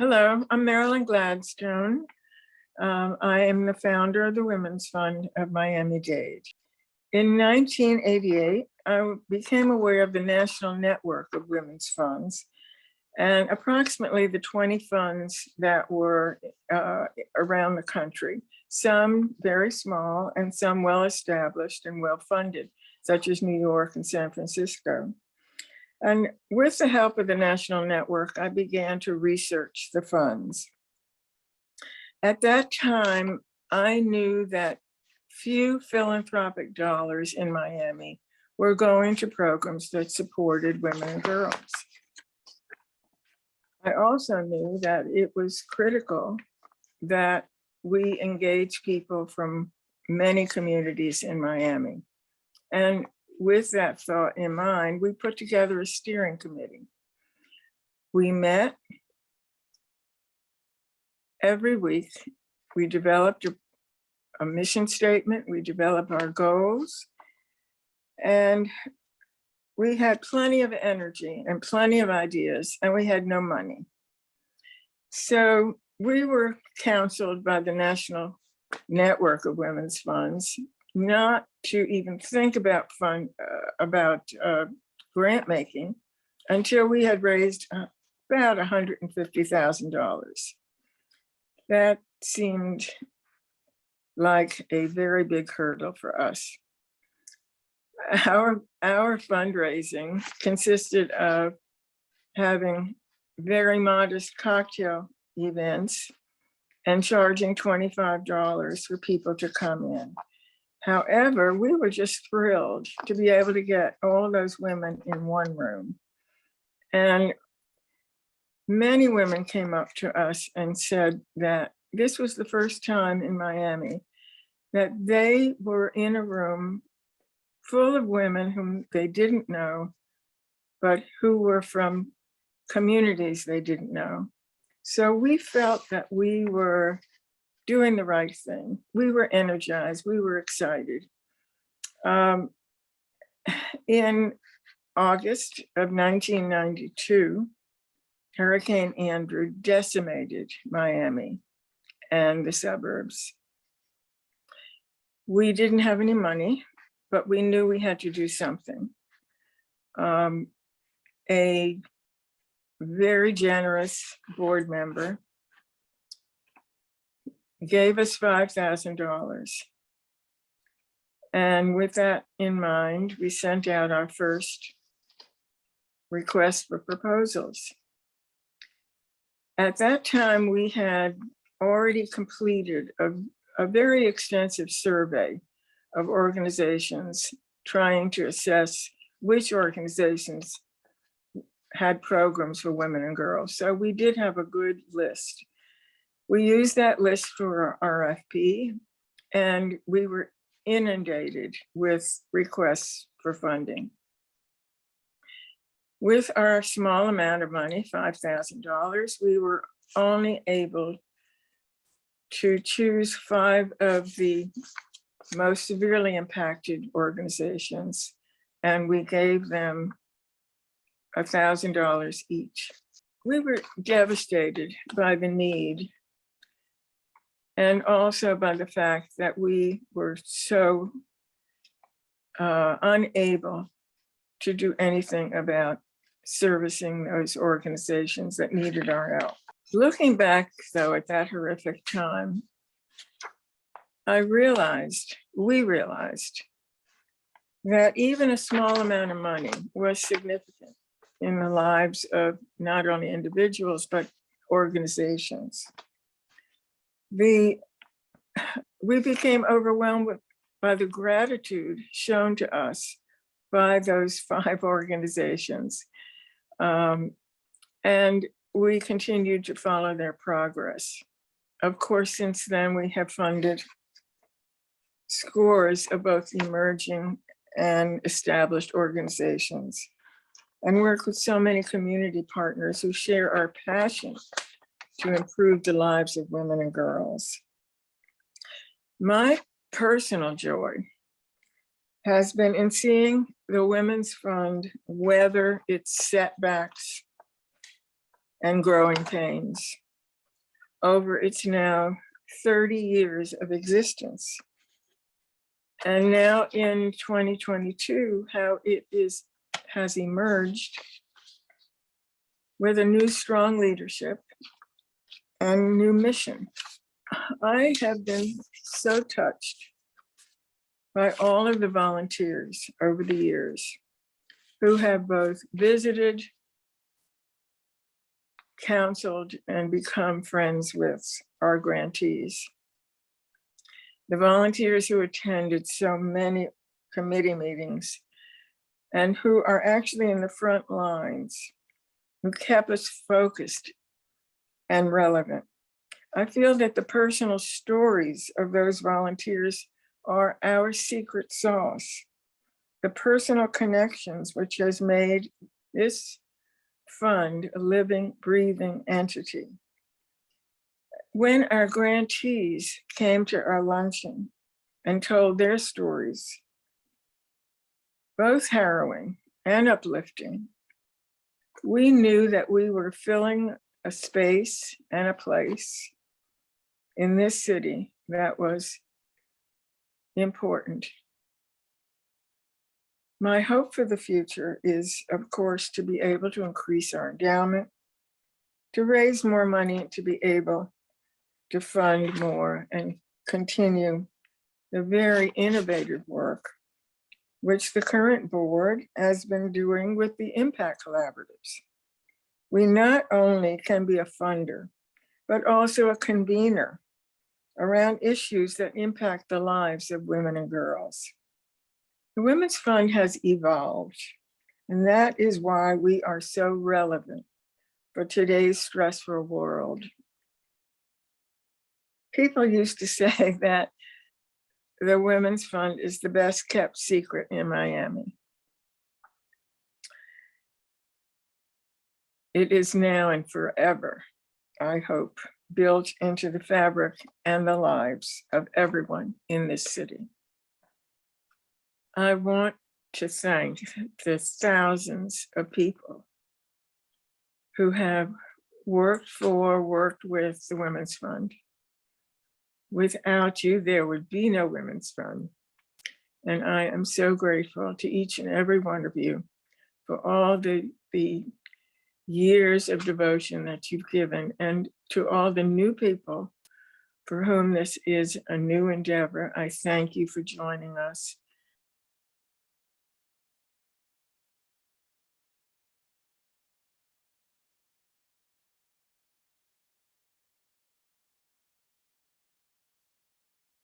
Hello, I'm Marilynn Gladstone. I am the founder of the Women's Fund of Miami-Dade. In 1988, I became aware of the national network of women's funds and approximately the 20 funds that were around the country, some very small and some well-established and well-funded, such as New York and San Francisco. And with the help of the national network, I began to research the funds. At that time, I knew that few philanthropic dollars in Miami were going to programs that supported women and girls. I also knew that it was critical that we engage people from many communities in Miami. And with that thought in mind, we put together a steering committee. We met every week. We developed a mission statement. We developed our goals. And we had plenty of energy and plenty of ideas, and we had no money. So we were counseled by the National Network of Women's Funds not to even think about grant making until we had raised about $150,000. That seemed like a very big hurdle for us. Our fundraising consisted of having very modest cocktail events and charging $25 for people to come in. However, we were just thrilled to be able to get all of those women in one room. And many women came up to us and said that this was the first time in Miami that they were in a room full of women whom they didn't know, but who were from communities they didn't know. So we felt that we were doing the right thing. We were energized, we were excited. In August of 1992, Hurricane Andrew decimated Miami and the suburbs. We didn't have any money, but we knew we had to do something. A very generous board member gave us $5,000. And with that in mind, we sent out our first request for proposals. At that time, we had already completed a very extensive survey of organizations trying to assess which organizations had programs for women and girls. So we did have a good list. We used that list for our RFP, and we were inundated with requests for funding. With our small amount of money, $5,000, we were only able to choose 5 of the most severely impacted organizations, and we gave them $1,000 each. We were devastated by the need and also by the fact that we were so unable to do anything about servicing those organizations that needed our help. Looking back, though, at that horrific time, we realized that even a small amount of money was significant in the lives of not only individuals, but organizations. We became overwhelmed by the gratitude shown to us by those 5 organizations. And we continued to follow their progress. Of course, since then, we have funded scores of both emerging and established organizations and work with so many community partners who share our passion to improve the lives of women and girls. My personal joy has been in seeing the Women's Fund weather its setbacks and growing pains. over its now 30 years of existence. And now in 2022, how it has emerged with a new strong leadership and new mission. I have been so touched by all of the volunteers over the years who have both visited, counseled, and become friends with our grantees. The volunteers who attended so many committee meetings and who are actually in the front lines, who kept us focused and relevant. I feel that the personal stories of those volunteers are our secret sauce, the personal connections which has made this fund a living, breathing entity. When our grantees came to our luncheon and told their stories, both harrowing and uplifting, we knew that we were filling a space and a place in this city that was important. My hope for the future is, of course, to be able to increase our endowment, to raise more money, to be able to fund more and continue the very innovative work which the current board has been doing with the impact collaboratives. We not only can be a funder, but also a convener around issues that impact the lives of women and girls. The Women's Fund has evolved, and that is why we are so relevant for today's stressful world. People used to say that the Women's Fund is the best kept secret in Miami. It is now and forever, I hope, built into the fabric and the lives of everyone in this city. I want to thank the thousands of people who have worked with the Women's Fund. Without you, there would be no Women's Fund. And I am so grateful to each and every one of you for all the years of devotion that you've given, and to all the new people for whom this is a new endeavor. I thank you for joining us.